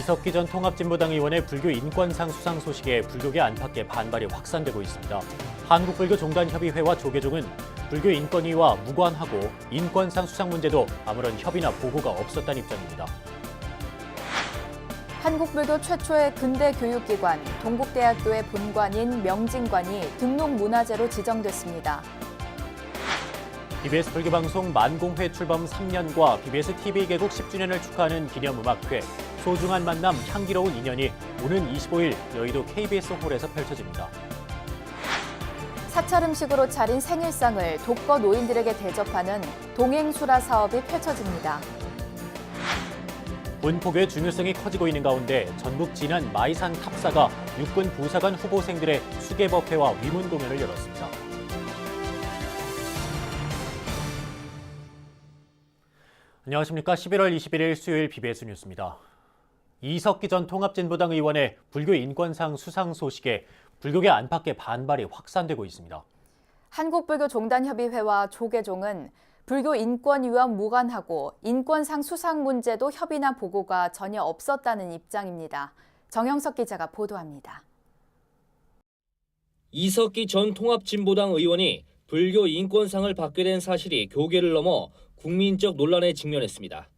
이석기 전 통합진보당 의원의 불교 인권상 수상 소식에 불교계 안팎의 반발이 확산되고 있습니다. 한국불교종단협의회와 조계종은 불교 인권위와 무관하고 인권상 수상 문제도 아무런 협의나 보고가 없었다는 입장입니다. 한국불교 최초의 근대 교육기관 동국대학교의 본관인 명진관이 등록문화재로 지정됐습니다. BBS 불교방송 만공회 출범 3년과 BBS TV 개국 10주년을 축하하는 기념음악회 소중한 만남 향기로운 인연이 오는 25일 여의도 KBS 홀에서 펼쳐집니다. 사찰 음식으로 차린 생일상을 독거 노인들에게 대접하는 동행수라 사업이 펼쳐집니다. 본폭의 중요성이 커지고 있는 가운데 전북 진안 마이산 탑사가 육군 부사관 후보생들의 수계법회와 위문 공연을 열었습니다. 안녕하십니까. 11월 21일 수요일 BBS 뉴스입니다. 이석기 전 통합진보당 의원의 불교 인권상 수상 소식에 불교계 안팎의 반발이 확산되고 있습니다. 한국불교종단협의회와 조계종은 불교 인권위와 무관하고 인권상 수상 문제도 협의나 보고가 전혀 없었다는 입장입니다. 정영석 기자가 보도합니다. 이석기 전 통합진보당 의원이 불교 인권상을 받게 된 사실이 교계를 넘어 국민적 논란에 직면했습니다.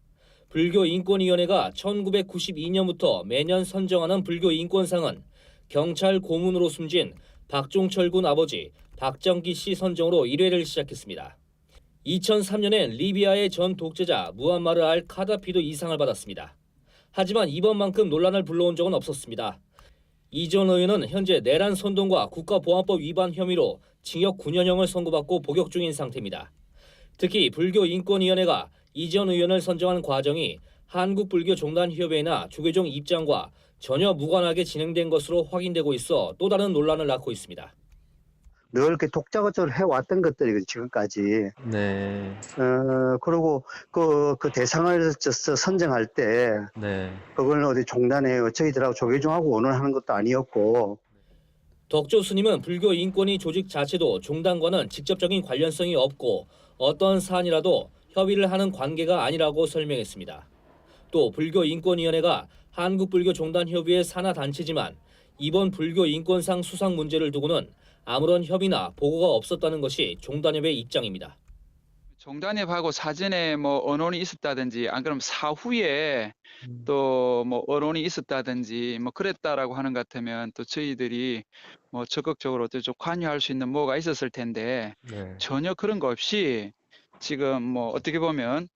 불교인권위원회가 1992년부터 매년 선정하는 불교인권상은 경찰 고문으로 숨진 박종철 군 아버지 박정기 씨 선정으로 1회를 시작했습니다. 2003년엔 리비아의 전 독재자 무함마르 알 카다피도 이 상을 받았습니다. 하지만 이번만큼 논란을 불러온 적은 없었습니다. 이 전 의원은 현재 내란 선동과 국가보안법 위반 혐의로 징역 9년형을 선고받고 복역 중인 상태입니다. 특히 불교인권위원회가 이 전 의원을 선정한 과정이 한국불교종단협의회나 조계종 입장과 전혀 무관하게 진행된 것으로 확인되고 있어 또 다른 논란을 낳고 있습니다. 늘 이렇게 독자적으로 해왔던 것들이 지금까지. 네. 그리고 그 대상을 선정할 때, 네. 그걸 어디 종단에 저희들하고 조계종하고 의논하는 것도 아니었고. 덕조 스님은 불교인권위 조직 자체도 종단과는 직접적인 관련성이 없고 어떤 사안이라도 협의를 하는 관계가 아니라고 설명했습니다. 또 불교인권위원회가 한국불교종단협의회 산하 단체지만 이번 불교인권상 수상 문제를 두고는 아무런 협의나 보고가 없었다는 것이 종단협의 입장입니다. 종단협하고 사전에 언론이 있었다든지 안 그러면 사후에 또 언론이 있었다든지 그랬다라고 하는 것 같으면 또 저희들이 적극적으로 좀 관여할 수 있는 뭐가 있었을 텐데 네. 전혀 그런 거 없이 지금 어떻게 보면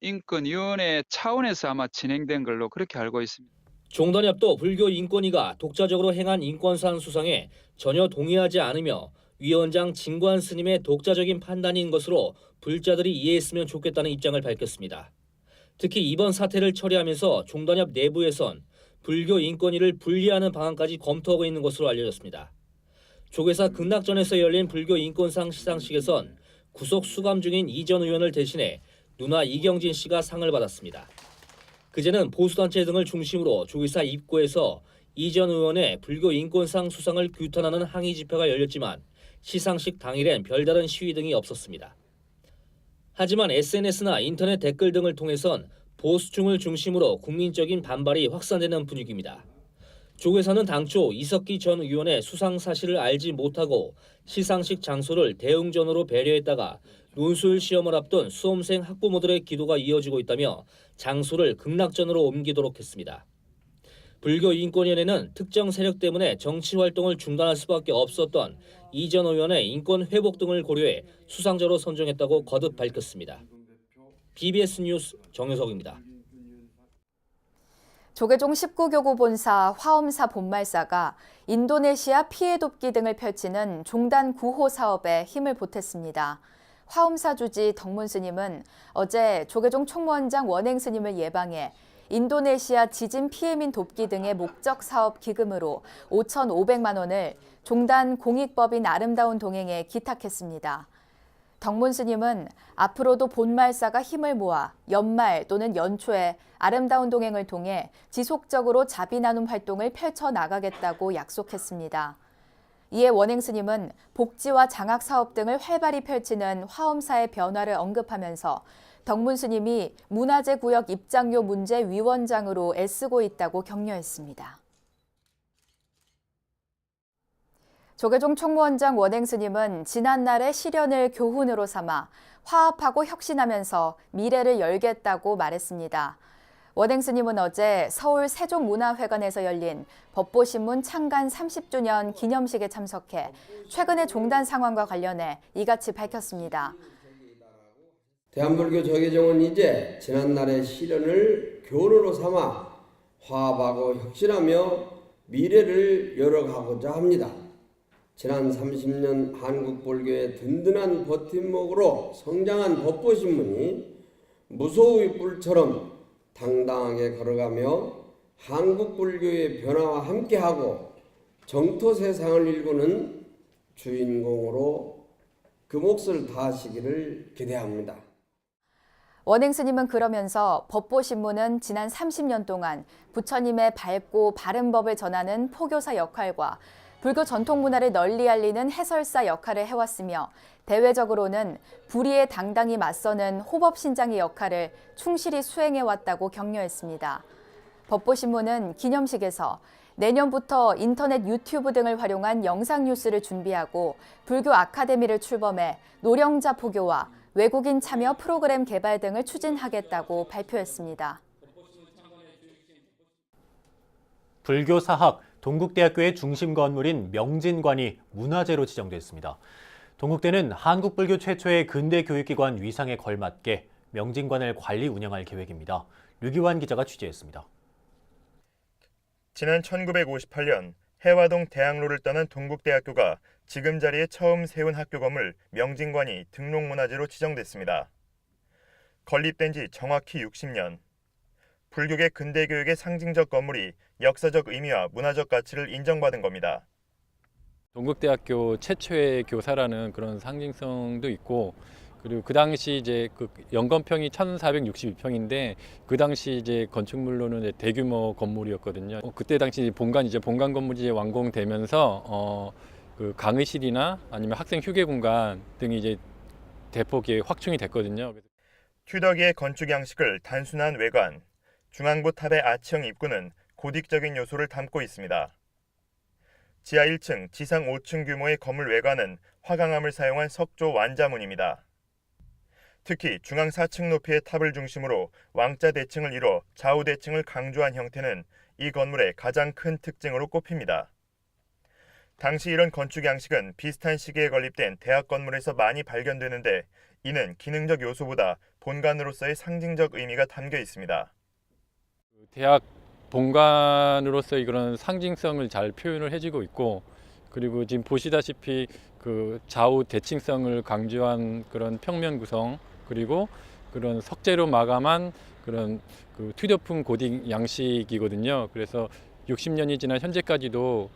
인권위원회 차원에서 아마 진행된 걸로 그렇게 알고 있습니다. 종단협도 불교인권위가 독자적으로 행한 인권상 수상에 전혀 동의하지 않으며 위원장 진관 스님의 독자적인 판단인 것으로 불자들이 이해했으면 좋겠다는 입장을 밝혔습니다. 특히 이번 사태를 처리하면서 종단협 내부에선 불교인권위를 분리하는 방안까지 검토하고 있는 것으로 알려졌습니다. 조계사 극락전에서 열린 불교인권상 시상식에선 구속 수감 중인 이 전 의원을 대신해 누나 이경진 씨가 상을 받았습니다. 그제는 보수단체 등을 중심으로 조계사 입구에서 이 전 의원의 불교인권상 수상을 규탄하는 항의 집회가 열렸지만 시상식 당일엔 별다른 시위 등이 없었습니다. 하지만 SNS나 인터넷 댓글 등을 통해선 보수층을 중심으로 국민적인 반발이 확산되는 분위기입니다. 조계사는 당초 이석기 전 의원의 수상 사실을 알지 못하고 시상식 장소를 대웅전으로 배려했다가 논술 시험을 앞둔 수험생 학부모들의 기도가 이어지고 있다며 장소를 극락전으로 옮기도록 했습니다. 불교인권위원회는 특정 세력 때문에 정치 활동을 중단할 수밖에 없었던 이 전 의원의 인권 회복 등을 고려해 수상자로 선정했다고 거듭 밝혔습니다. BBS 뉴스 정효석입니다. 조계종 19교구 본사 화엄사 본말사가 인도네시아 피해 돕기 등을 펼치는 종단 구호 사업에 힘을 보탰습니다. 화엄사 주지 덕문 스님은 어제 조계종 총무원장 원행 스님을 예방해 인도네시아 지진 피해민 돕기 등의 목적 사업 기금으로 5,500만 원을 종단 공익법인 아름다운 동행에 기탁했습니다. 덕문 스님은 앞으로도 본말사가 힘을 모아 연말 또는 연초에 아름다운 동행을 통해 지속적으로 자비 나눔 활동을 펼쳐 나가겠다고 약속했습니다. 이에 원행 스님은 복지와 장학 사업 등을 활발히 펼치는 화엄사의 변화를 언급하면서 덕문 스님이 문화재 구역 입장료 문제 위원장으로 애쓰고 있다고 격려했습니다. 조계종 총무원장 원행 스님은 지난날의 시련을 교훈으로 삼아 화합하고 혁신하면서 미래를 열겠다고 말했습니다. 원행 스님은 어제 서울 세종문화회관에서 열린 법보신문 창간 30주년 기념식에 참석해 최근의 종단 상황과 관련해 이같이 밝혔습니다. 대한불교 조계종은 이제 지난날의 시련을 교훈으로 삼아 화합하고 혁신하며 미래를 열어가고자 합니다. 지난 30년 한국불교의 든든한 버팀목으로 성장한 법보신문이 무소의 뿔처럼 당당하게 걸어가며 한국불교의 변화와 함께하고 정토 세상을 일구는 주인공으로 그 몫을 다하시기를 기대합니다. 원행 스님은 그러면서 법보신문은 지난 30년 동안 부처님의 밝고 바른 법을 전하는 포교사 역할과 불교 전통 문화를 널리 알리는 해설사 역할을 해왔으며 대외적으로는 불의에 당당히 맞서는 호법신장의 역할을 충실히 수행해왔다고 격려했습니다. 법보신문은 기념식에서 내년부터 인터넷 유튜브 등을 활용한 영상 뉴스를 준비하고 불교 아카데미를 출범해 노령자 포교와 외국인 참여 프로그램 개발 등을 추진하겠다고 발표했습니다. 불교사학 동국대학교의 중심 건물인 명진관이 문화재로 지정됐습니다. 동국대는 한국불교 최초의 근대 교육기관 위상에 걸맞게 명진관을 관리 운영할 계획입니다. 류기환 기자가 취재했습니다. 지난 1958년 해화동 대학로를 떠난 동국대학교가 지금 자리에 처음 세운 학교 건물 명진관이 등록문화재로 지정됐습니다. 건립된 지 정확히 60년. 불교계 근대교육의 상징적 건물이 역사적 의미와 문화적 가치를 인정받은 겁니다. 동국대학교 최초의 교사라는 그런 상징성도 있고, 그리고 그 당시 이제 그 연건평이 1,462평인데 그 당시 이제 건축물로는 이제 대규모 건물이었거든요. 그때 당시 본관 건물이 완공되면서 그 강의실이나 아니면 학생 휴게 공간 등이 이제 대폭이 확충이 됐거든요. 튜더기의 건축 양식을 단순한 외관, 중앙부 탑의 아치형 입구는 고딕적인 요소를 담고 있습니다. 지하 1층, 지상 5층 규모의 건물 외관은 화강암을 사용한 석조 완자문입니다. 특히 중앙 4층 높이의 탑을 중심으로 왕자 대칭을 이뤄 좌우 대칭을 강조한 형태는 이 건물의 가장 큰 특징으로 꼽힙니다. 당시 이런 건축 양식은 비슷한 시기에 건립된 대학 건물에서 많이 발견되는데 이는 기능적 요소보다 본관으로서의 상징적 의미가 담겨 있습니다. 대학 본관으로서의 그런 상징성을 잘 표현을 해주고 있고, 그리고 지금 보시다시피 그 좌우 대칭성을 강조한 그런 평면 구성, 그리고 그런 석재로 마감한 그런 그 튜더풍 고딕 양식이거든요. 그래서 60년이 지난 현재까지도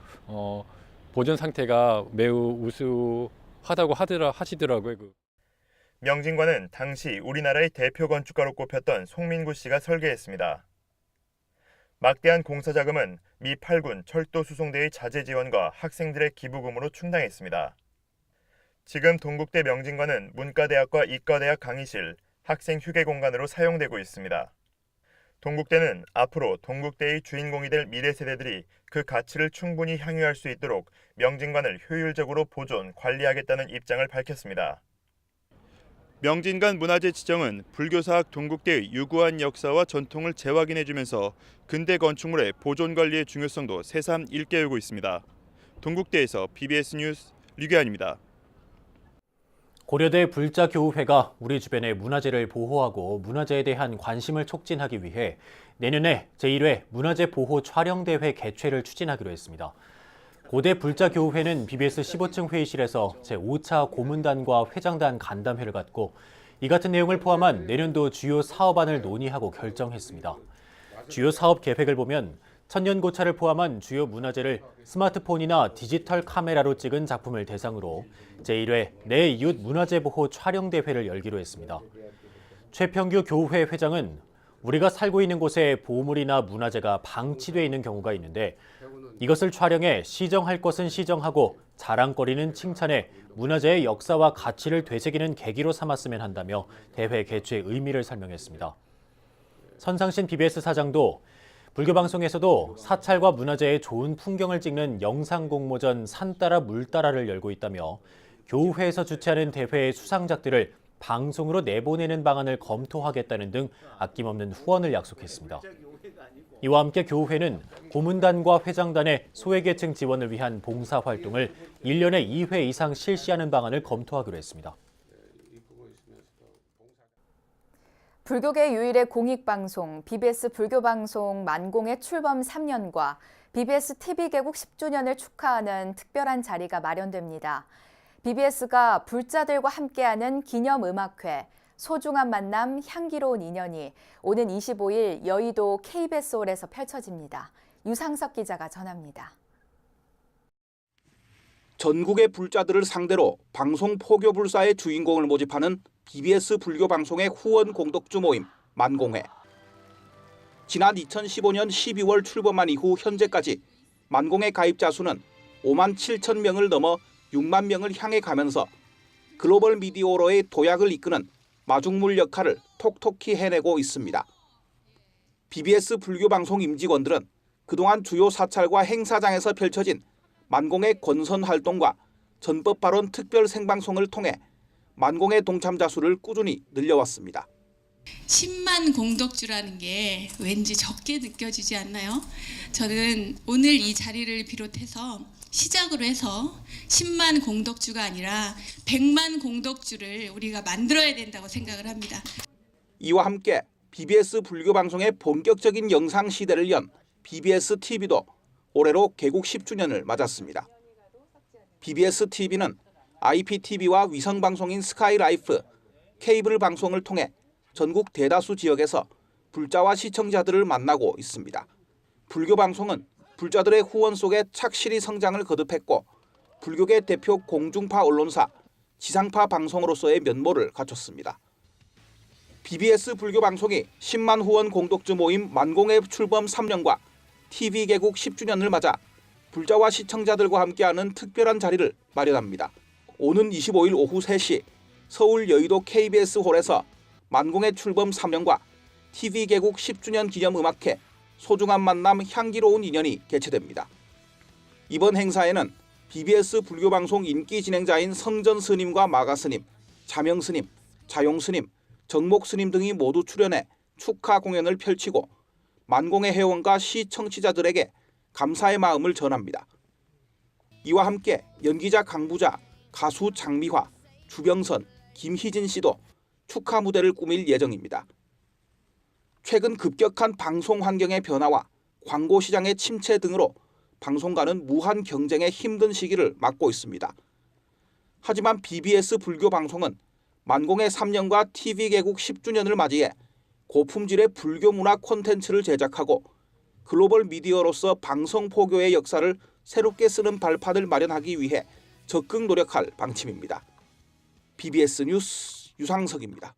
보존 상태가 매우 우수하다고 하시더라고요. 명진관은 당시 우리나라의 대표 건축가로 꼽혔던 송민구 씨가 설계했습니다. 막대한 공사 자금은 미 8군 철도 수송대의 자재 지원과 학생들의 기부금으로 충당했습니다. 지금 동국대 명진관은 문과대학과 이과대학 강의실, 학생 휴게 공간으로 사용되고 있습니다. 동국대는 앞으로 동국대의 주인공이 될 미래 세대들이 그 가치를 충분히 향유할 수 있도록 명진관을 효율적으로 보존, 관리하겠다는 입장을 밝혔습니다. 명진관 문화재 지정은 불교사학 동국대의 유구한 역사와 전통을 재확인해주면서 근대 건축물의 보존 관리의 중요성도 새삼 일깨우고 있습니다. 동국대에서 BBS 뉴스 류기환입니다. 고려대 불자교우회가 우리 주변의 문화재를 보호하고 문화재에 대한 관심을 촉진하기 위해 내년에 제1회 문화재 보호 촬영대회 개최를 추진하기로 했습니다. 고대 불자교우회는 BBS 15층 회의실에서 제5차 고문단과 회장단 간담회를 갖고 이 같은 내용을 포함한 내년도 주요 사업안을 논의하고 결정했습니다. 주요 사업 계획을 보면 천년고차를 포함한 주요 문화재를 스마트폰이나 디지털 카메라로 찍은 작품을 대상으로 제1회 내 이웃 문화재 보호 촬영대회를 열기로 했습니다. 최평규 교우회 회장은 우리가 살고 있는 곳에 보물이나 문화재가 방치되어 있는 경우가 있는데 이것을 촬영해 시정할 것은 시정하고 자랑거리는 칭찬해 문화재의 역사와 가치를 되새기는 계기로 삼았으면 한다며 대회 개최의 의미를 설명했습니다. 선상신 BBS 사장도 불교 방송에서도 사찰과 문화재의 좋은 풍경을 찍는 영상 공모전 산 따라 물 따라를 열고 있다며 교우회에서 주최하는 대회의 수상작들을 방송으로 내보내는 방안을 검토하겠다는 등 아낌없는 후원을 약속했습니다. 이와 함께 교우회는 고문단과 회장단의 소외계층 지원을 위한 봉사활동을 1년에 2회 이상 실시하는 방안을 검토하기로 했습니다. 불교계 유일의 공익방송 BBS 불교방송 만공의 출범 3년과 BBS TV 개국 10주년을 축하하는 특별한 자리가 마련됩니다. BBS가 불자들과 함께하는 기념음악회 소중한 만남 향기로운 인연이 오는 25일 여의도 KBS홀에서 펼쳐집니다. 유상석 기자가 전합니다. 전국의 불자들을 상대로 방송 포교불사의 주인공을 모집하는 BBS 불교방송의 후원 공덕주 모임 만공회. 지난 2015년 12월 출범한 이후 현재까지 만공회 가입자 수는 5만 7천 명을 넘어 6만 명을 향해 가면서 글로벌 미디어로의 도약을 이끄는 마중물 역할을 톡톡히 해내고 있습니다. BBS 불교방송 임직원들은 그동안 주요 사찰과 행사장에서 펼쳐진 만공의 권선 활동과 전법 발언 특별 생방송을 통해 만공의 동참자 수를 꾸준히 늘려왔습니다. 10만 공덕주라는 게 왠지 적게 느껴지지 않나요? 저는 오늘 이 자리를 비롯해서 시작으로 해서 10만 공덕주가 아니라 100만 공덕주를 우리가 만들어야 된다고 생각을 합니다. 이와 함께 BBS 불교방송의 본격적인 영상 시대를 연 BBS TV도 올해로 개국 10주년을 맞았습니다. BBS TV는 IPTV와 위성방송인 스카이라이프, 케이블 방송을 통해 전국 대다수 지역에서 불자와 시청자들을 만나고 있습니다. 불교방송은 불자들의 후원 속에 착실히 성장을 거듭했고 불교계 대표 공중파 언론사, 지상파 방송으로서의 면모를 갖췄습니다. BBS 불교방송이 10만 후원 공덕주 모임 만공의 출범 3년과 TV 개국 10주년을 맞아 불자와 시청자들과 함께하는 특별한 자리를 마련합니다. 오는 25일 오후 3시 서울 여의도 KBS홀에서 만공의 출범 3년과 TV 개국 10주년 기념 음악회 소중한 만남 향기로운 인연이 개최됩니다. 이번 행사에는 BBS 불교방송 인기 진행자인 성전 스님과 마가 스님, 자명 스님, 자용 스님, 정목 스님 등이 모두 출연해 축하 공연을 펼치고 만공의 회원과 시청취자들에게 감사의 마음을 전합니다. 이와 함께 연기자 강부자, 가수 장미화, 주병선, 김희진 씨도 축하 무대를 꾸밀 예정입니다. 최근 급격한 방송 환경의 변화와 광고 시장의 침체 등으로 방송가는 무한 경쟁에 힘든 시기를 맞고 있습니다. 하지만 BBS 불교 방송은 만공의 3년과 TV 개국 10주년을 맞이해 고품질의 불교 문화 콘텐츠를 제작하고 글로벌 미디어로서 방송 포교의 역사를 새롭게 쓰는 발판을 마련하기 위해 적극 노력할 방침입니다. BBS 뉴스 유상석입니다.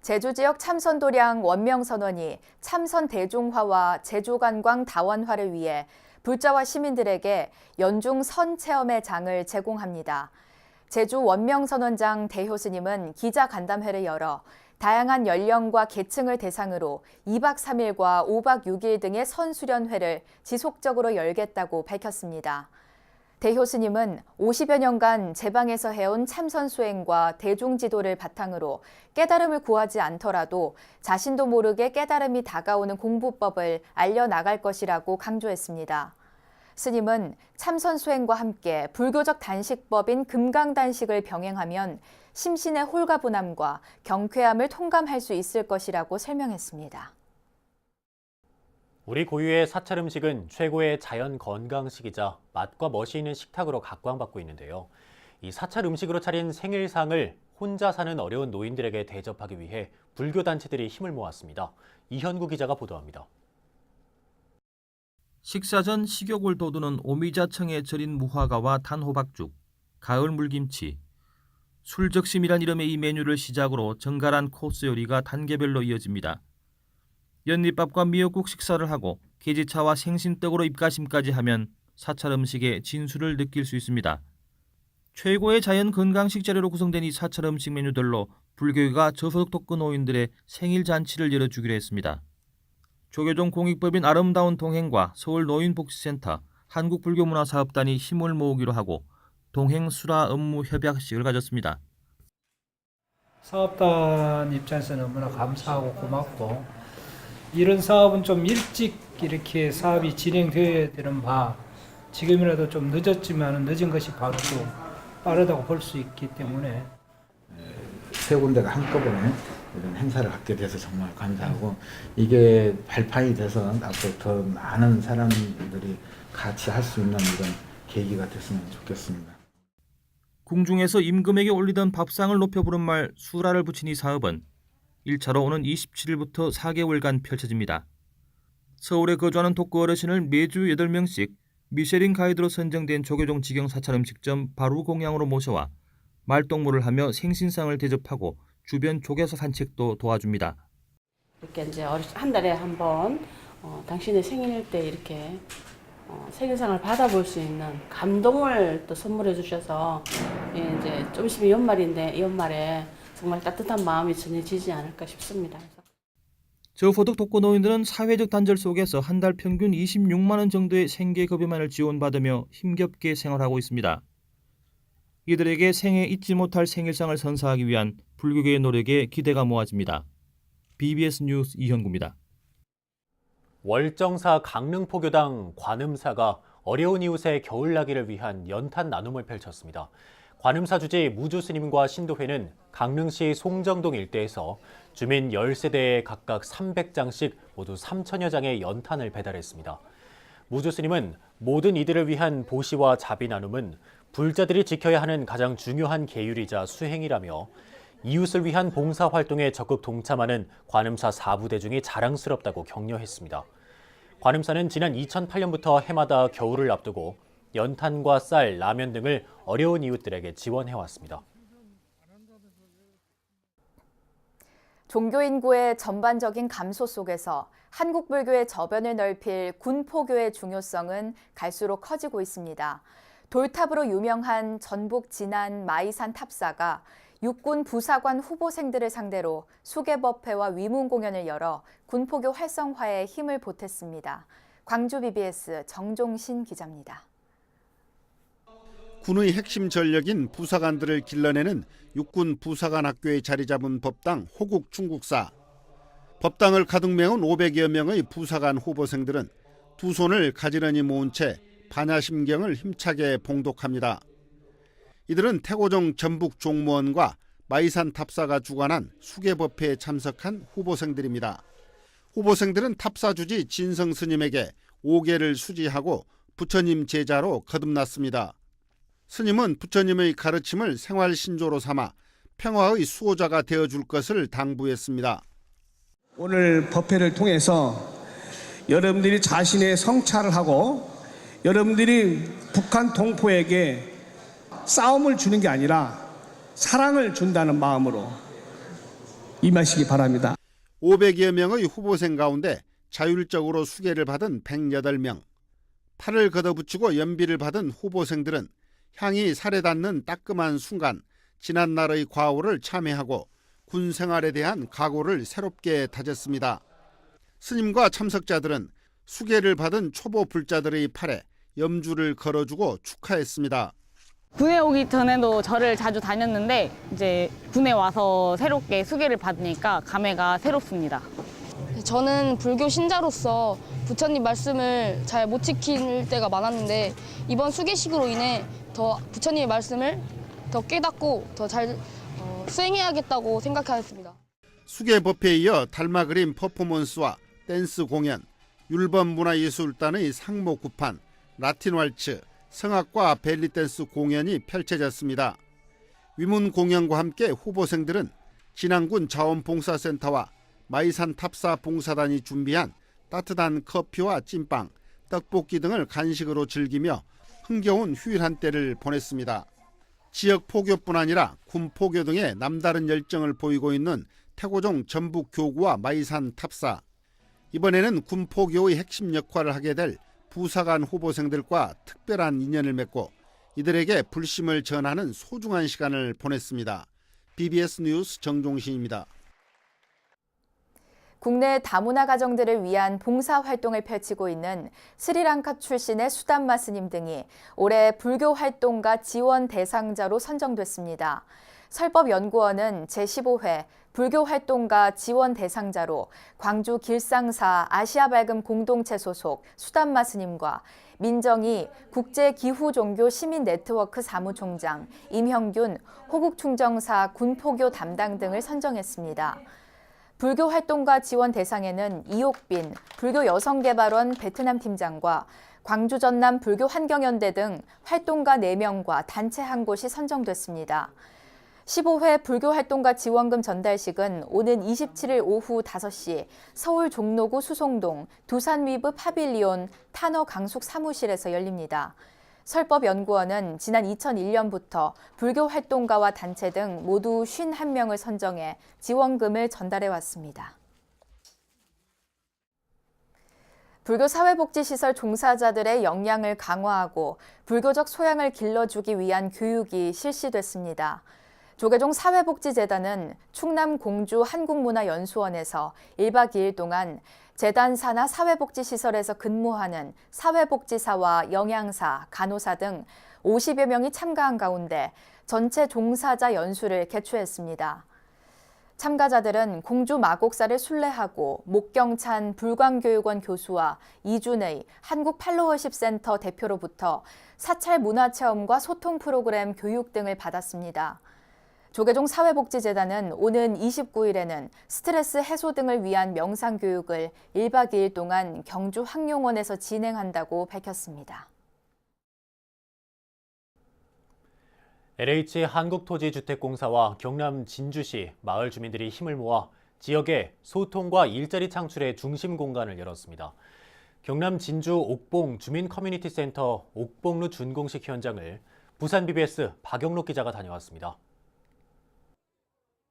제주 지역 참선 도량 원명선원이 참선 대중화와 제주관광 다원화를 위해 불자와 시민들에게 연중 선 체험의 장을 제공합니다. 제주 원명선원장 대효 스님은 기자 간담회를 열어 다양한 연령과 계층을 대상으로 2박 3일과 5박 6일 등의 선수련회를 지속적으로 열겠다고 밝혔습니다. 대효 스님은 50여 년간 제방에서 해온 참선 수행과 대중 지도를 바탕으로 깨달음을 구하지 않더라도 자신도 모르게 깨달음이 다가오는 공부법을 알려나갈 것이라고 강조했습니다. 스님은 참선 수행과 함께 불교적 단식법인 금강단식을 병행하면 심신의 홀가분함과 경쾌함을 통감할 수 있을 것이라고 설명했습니다. 우리 고유의 사찰 음식은 최고의 자연 건강식이자 맛과 멋이 있는 식탁으로 각광받고 있는데요. 이 사찰 음식으로 차린 생일상을 혼자 사는 어려운 노인들에게 대접하기 위해 불교 단체들이 힘을 모았습니다. 이현구 기자가 보도합니다. 식사 전 식욕을 돋우는 오미자청에 절인 무화과와 단호박죽, 가을 물김치, 술적심이란 이름의 이 메뉴를 시작으로 정갈한 코스 요리가 단계별로 이어집니다. 연잎밥과 미역국 식사를 하고 계지차와 생신떡으로 입가심까지 하면 사찰 음식의 진수를 느낄 수 있습니다. 최고의 자연 건강식 재료로 구성된 이 사찰 음식 메뉴들로 불교계가 저소득 독거 노인들의 생일 잔치를 열어주기로 했습니다. 조계종 공익법인 아름다운 동행과 서울노인복지센터, 한국불교문화사업단이 힘을 모으기로 하고 동행 수라 업무 협약식을 가졌습니다. 사업단 입장에서는 너무나 감사하고 고맙고, 이런 사업은 좀 일찍 이렇게 사업이 진행되어야 되는 바, 지금이라도 좀 늦었지만 늦은 것이 바로 또 빠르다고 볼 수 있기 때문에 세 군데가 한꺼번에 이런 행사를 갖게 돼서 정말 감사하고, 이게 발판이 돼서 앞으로 더 많은 사람들이 같이 할 수 있는 이런 계기가 됐으면 좋겠습니다. 궁중에서 임금에게 올리던 밥상을 높여 부른 말 수라를 붙인 이 사업은 1차로 오는 27일부터 4개월간 펼쳐집니다. 서울에 거주하는 독거 어르신을 매주 8명씩 미쉐린 가이드로 선정된 조계종 직영 사찰 음식점 바루 공양으로 모셔와 말동무를 하며 생신상을 대접하고 주변 조개사 산책도 도와줍니다. 이렇게 이제 한 달에 한 번 당신의 생일 때 이렇게 생일상을 받아볼 수 있는 감동을 또 선물해 주셔서 이제 좀 있으면 연말인데 이 연말에 정말 따뜻한 마음이 전해지지 않을까 싶습니다. 저소득 독거 노인들은 사회적 단절 속에서 한 달 평균 26만 원 정도의 생계급여만을 지원받으며 힘겹게 생활하고 있습니다. 이들에게 생애 잊지 못할 생일상을 선사하기 위한 불교계의 노력에 기대가 모아집니다. BBS 뉴스 이현구입니다. 월정사 강릉포교당 관음사가 어려운 이웃의 겨울나기를 위한 연탄 나눔을 펼쳤습니다. 관음사 주지 무주스님과 신도회는 강릉시 송정동 일대에서 주민 10세대에 각각 300장씩 모두 3천여 장의 연탄을 배달했습니다. 무주스님은 모든 이들을 위한 보시와 자비 나눔은 불자들이 지켜야 하는 가장 중요한 계율이자 수행이라며 이웃을 위한 봉사활동에 적극 동참하는 관음사 4부대중이 자랑스럽다고 격려했습니다. 관음사는 지난 2008년부터 해마다 겨울을 앞두고 연탄과 쌀, 라면 등을 어려운 이웃들에게 지원해왔습니다. 종교 인구의 전반적인 감소 속에서 한국 불교의 저변을 넓힐 군포교의 중요성은 갈수록 커지고 있습니다. 돌탑으로 유명한 전북 진안 마이산 탑사가 육군 부사관 후보생들을 상대로 수계법회와 위문 공연을 열어 군포교 활성화에 힘을 보탰습니다. 광주 BBS 정종신 기자입니다. 군의 핵심 전력인 부사관들을 길러내는 육군 부사관학교에 자리 잡은 법당 호국 충국사. 법당을 가득 메운 500여 명의 부사관 후보생들은 두 손을 가지런히 모은 채 반야심경을 힘차게 봉독합니다. 이들은 태고종 전북 종무원과 마이산 탑사가 주관한 수계법회에 참석한 후보생들입니다. 후보생들은 탑사 주지 진성 스님에게 5계를 수지하고 부처님 제자로 거듭났습니다. 스님은 부처님의 가르침을 생활신조로 삼아 평화의 수호자가 되어줄 것을 당부했습니다. 오늘 법회를 통해서 여러분들이 자신의 성찰을 하고 여러분들이 북한 동포에게 싸움을 주는 게 아니라 사랑을 준다는 마음으로 임하시기 바랍니다. 500여 명의 후보생 가운데 자율적으로 수계를 받은 108명, 팔을 걷어붙이고 연비를 받은 후보생들은 향이 살에 닿는 따끔한 순간 지난날의 과오를 참회하고 군 생활에 대한 각오를 새롭게 다졌습니다. 스님과 참석자들은 수계를 받은 초보 불자들의 팔에 염주를 걸어주고 축하했습니다. 군에 오기 전에도 절을 자주 다녔는데 이제 군에 와서 새롭게 수계를 받으니까 감회가 새롭습니다. 저는 불교 신자로서 부처님 말씀을 잘 못 지킬 때가 많았는데 이번 수계식으로 인해 더 부처님의 말씀을 더 깨닫고 더 잘 수행해야겠다고 생각하였습니다. 수계법회에 이어 달마 그림 퍼포먼스와 댄스 공연, 율법문화예술단의 상모 구판, 라틴 왈츠, 성악과 벨리댄스 공연이 펼쳐졌습니다. 위문 공연과 함께 후보생들은 진안군 자원봉사센터와 마이산 탑사 봉사단이 준비한 따뜻한 커피와 찐빵, 떡볶이 등을 간식으로 즐기며 흥겨운 휴일 한때를 보냈습니다. 지역 포교뿐 아니라 군 포교 등의 남다른 열정을 보이고 있는 태고종 전북 교구와 마이산 탑사. 이번에는 군포교의 핵심 역할을 하게 될 부사관 후보생들과 특별한 인연을 맺고 이들에게 불심을 전하는 소중한 시간을 보냈습니다. BBS 뉴스 정종신입니다. 국내 다문화 가정들을 위한 봉사활동을 펼치고 있는 스리랑카 출신의 수담마 스님 등이 올해 불교 활동가 지원 대상자로 선정됐습니다. 설법연구원은 제15회 불교활동가 지원 대상자로 광주 길상사 아시아발금 공동체 소속 수담마 스님과 민정희 국제기후종교시민네트워크 사무총장, 임형균 호국충정사 군포교 담당 등을 선정했습니다. 불교활동가 지원 대상에는 이옥빈 불교여성개발원 베트남 팀장과 광주 전남 불교환경연대 등 활동가 4명과 단체 한 곳이 선정됐습니다. 15회 불교활동가 지원금 전달식은 오는 27일 오후 5시 서울 종로구 수송동 두산위브 파빌리온 탄어 강숙 사무실에서 열립니다. 설법연구원은 지난 2001년부터 불교활동가와 단체 등 모두 51명을 선정해 지원금을 전달해 왔습니다. 불교 사회복지시설 종사자들의 역량을 강화하고 불교적 소양을 길러주기 위한 교육이 실시됐습니다. 조계종 사회복지재단은 충남 공주 한국문화연수원에서 1박 2일 동안 재단 산하 사회복지시설에서 근무하는 사회복지사와 영양사, 간호사 등 50여 명이 참가한 가운데 전체 종사자 연수를 개최했습니다. 참가자들은 공주 마곡사를 순례하고 목경찬 불광교육원 교수와 이준의 한국팔로워십센터 대표로부터 사찰 문화체험과 소통 프로그램 교육 등을 받았습니다. 조계종 사회복지재단은 오는 29일에는 스트레스 해소 등을 위한 명상교육을 1박 2일 동안 경주 황룡원에서 진행한다고 밝혔습니다. LH 한국토지주택공사와 경남 진주시 마을 주민들이 힘을 모아 지역의 소통과 일자리 창출의 중심 공간을 열었습니다. 경남 진주 옥봉 주민커뮤니티센터 옥봉루 준공식 현장을 부산 BBS 박영록 기자가 다녀왔습니다.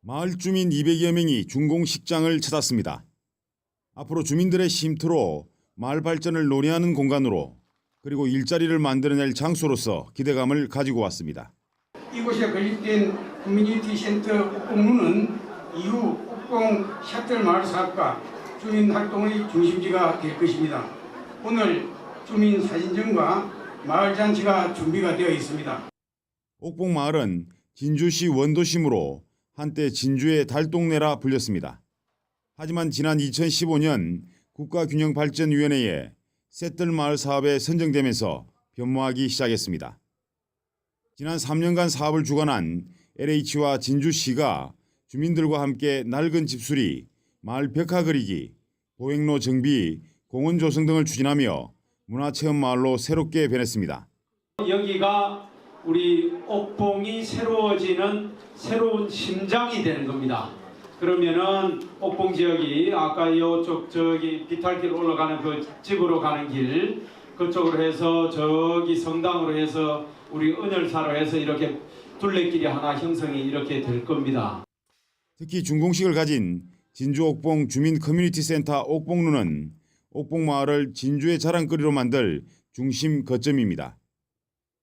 마을 주민 200여 명이 준공식장을 찾았습니다. 앞으로 주민들의 쉼터로 마을 발전을 논의하는 공간으로 그리고 일자리를 만들어낼 장소로서 기대감을 가지고 왔습니다. 이곳에 건립된 커뮤니티 센터 옥봉루는 이후 옥봉 셔틀 마을 사업과 주민 활동의 중심지가 될 것입니다. 오늘 주민 사진전과 마을 잔치가 준비가 되어 있습니다. 옥봉 마을은 진주시 원도심으로 한때 진주의 달동네라 불렸습니다. 하지만 지난 2015년 국가균형발전위원회에 셋들마을 사업에 선정되면서 변모하기 시작했습니다. 지난 3년간 사업을 주관한 LH와 진주시가 주민들과 함께 낡은 집수리, 마을 벽화 그리기, 보행로 정비, 공원 조성 등을 추진하며 문화체험 마을로 새롭게 변했습니다. 여기가 우리 옥봉이 새로워지는 새로운 심장이 되는 겁니다. 그러면은 옥봉 지역이 아까 이쪽 저기 비탈길 올라가는 그 집으로 가는 길 그쪽으로 해서 저기 성당으로 해서 우리 은열사로 해서 이렇게 둘레길이 하나 형성이 이렇게 될 겁니다. 특히 준공식을 가진 진주 옥봉 주민 커뮤니티 센터 옥봉루는 옥봉 마을을 진주의 자랑거리로 만들 중심 거점입니다.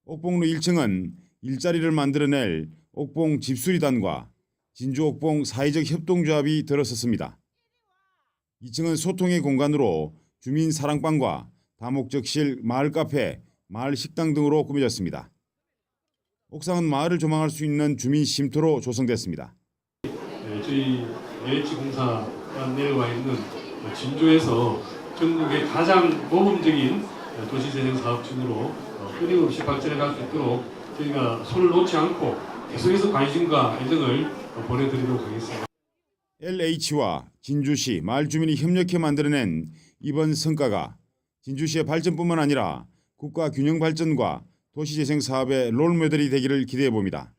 옥봉루 1층은 일자리를 만들어낼 옥봉 집수리단과 진주 옥봉 사회적 협동조합이 들어섰습니다. 2층은 소통의 공간으로 주민 사랑방과 다목적실, 마을 카페, 마을 식당 등으로 꾸며졌습니다. 옥상은 마을을 조망할 수 있는 주민 쉼터로 조성됐습니다. 저희 LH공사가 내려와 있는 진주에서 전국의 가장 모범적인 도시재생 사업층으로 끊임없이 발전해 갈 수 있도록 저희가 손을 놓지 않고 계속해서 관심과 애정을 보내드리도록 하겠습니다. LH와 진주시 마을 주민이 협력해 만들어낸 이번 성과가 진주시의 발전뿐만 아니라 국가 균형 발전과 도시재생 사업의 롤모델이 되기를 기대해 봅니다.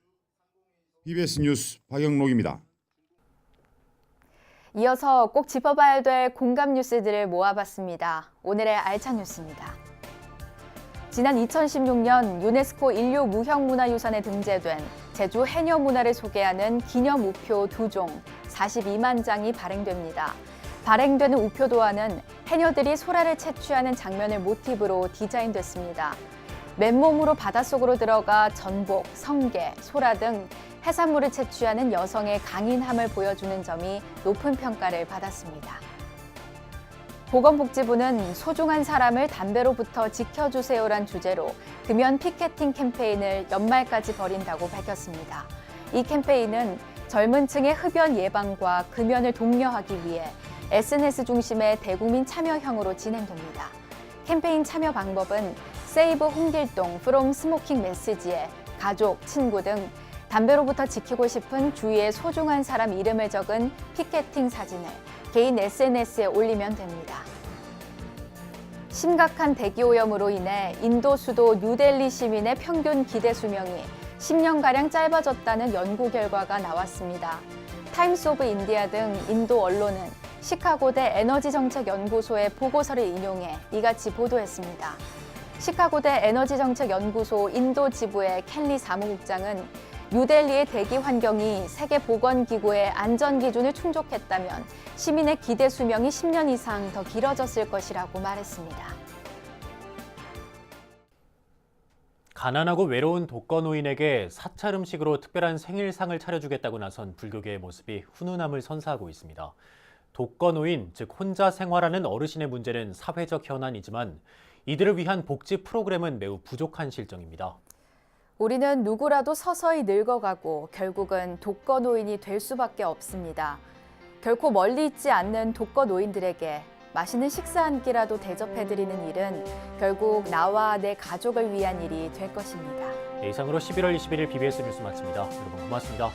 BBS 뉴스 박영록입니다. 이어서 꼭 짚어봐야 될 공감 뉴스들을 모아봤습니다. 오늘의 알찬 뉴스입니다. 지난 2016년 유네스코 인류 무형문화유산에 등재된 제주 해녀 문화를 소개하는 기념 우표 2종 42만 장이 발행됩니다. 발행되는 우표도안은 해녀들이 소라를 채취하는 장면을 모티브로 디자인됐습니다. 맨몸으로 바닷속으로 들어가 전복, 성게, 소라 등 해산물을 채취하는 여성의 강인함을 보여주는 점이 높은 평가를 받았습니다. 보건복지부는 소중한 사람을 담배로부터 지켜주세요란 주제로 금연 피켓팅 캠페인을 연말까지 벌인다고 밝혔습니다. 이 캠페인은 젊은 층의 흡연 예방과 금연을 독려하기 위해 SNS 중심의 대국민 참여형으로 진행됩니다. 캠페인 참여 방법은 세이브 홍길동 프롬 스모킹 메시지에 가족, 친구 등 담배로부터 지키고 싶은 주위의 소중한 사람 이름을 적은 피켓팅 사진을 개인 SNS에 올리면 됩니다. 심각한 대기오염으로 인해 인도 수도 뉴델리 시민의 평균 기대 수명이 10년가량 짧아졌다는 연구 결과가 나왔습니다. 타임스 오브 인디아 등 인도 언론은 시카고대 에너지정책연구소의 보고서를 인용해 이같이 보도했습니다. 시카고대 에너지정책연구소 인도 지부의 켈리 사무국장은 뉴델리의 대기 환경이 세계보건기구의 안전기준을 충족했다면 시민의 기대 수명이 10년 이상 더 길어졌을 것이라고 말했습니다. 가난하고 외로운 독거노인에게 사찰 음식으로 특별한 생일상을 차려주겠다고 나선 불교계의 모습이 훈훈함을 선사하고 있습니다. 독거노인, 즉 혼자 생활하는 어르신의 문제는 사회적 현안이지만 이들을 위한 복지 프로그램은 매우 부족한 실정입니다. 우리는 누구라도 서서히 늙어가고 결국은 독거노인이 될 수밖에 없습니다. 결코 멀리 있지 않는 독거노인들에게 맛있는 식사 한 끼라도 대접해드리는 일은 결국 나와 내 가족을 위한 일이 될 것입니다. 이상으로 11월 21일 BBS 뉴스 마칩니다. 여러분 고맙습니다.